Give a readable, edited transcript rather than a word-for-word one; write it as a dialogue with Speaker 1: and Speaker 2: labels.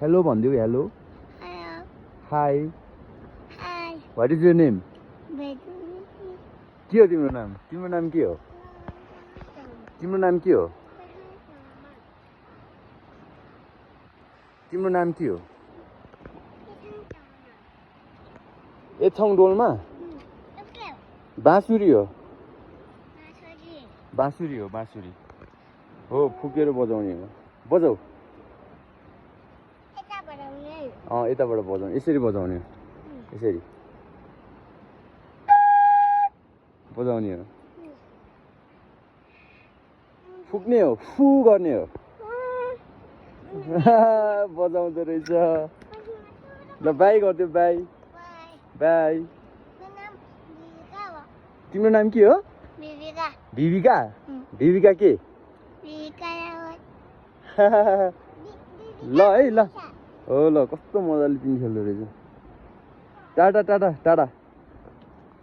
Speaker 1: Hello भनिदेऊ hello
Speaker 2: Hello.
Speaker 1: High
Speaker 2: Hi.
Speaker 1: What is your name
Speaker 2: Baby.
Speaker 1: के हो तिम्रो नाम के हो तिम्रो नाम के हो तिम्रो नाम के हो एथङ डोलमा
Speaker 2: Okay.
Speaker 1: बाँसुरी हो
Speaker 2: Sorry.
Speaker 1: बाँसुरी हो फुकेर बजाउने हो बजाऊ
Speaker 2: Kita berani.
Speaker 1: यताबाट बजाउने यसरी बजाउने हो यसरी बजाउने हो फुक्ने हो फु गर्ने हो बजाउँदो रहेछ ल बाई गरिदियो by
Speaker 2: Bye.
Speaker 1: By
Speaker 2: Nama Vivika.
Speaker 1: तिम्रो नाम के हो
Speaker 2: Vivika.
Speaker 1: भिविका भिविका के
Speaker 2: Vivika.
Speaker 1: ल है ल हो ल कस्तो मजाले तिमी खेल्दो रहेछ टाटा टाटा टाटा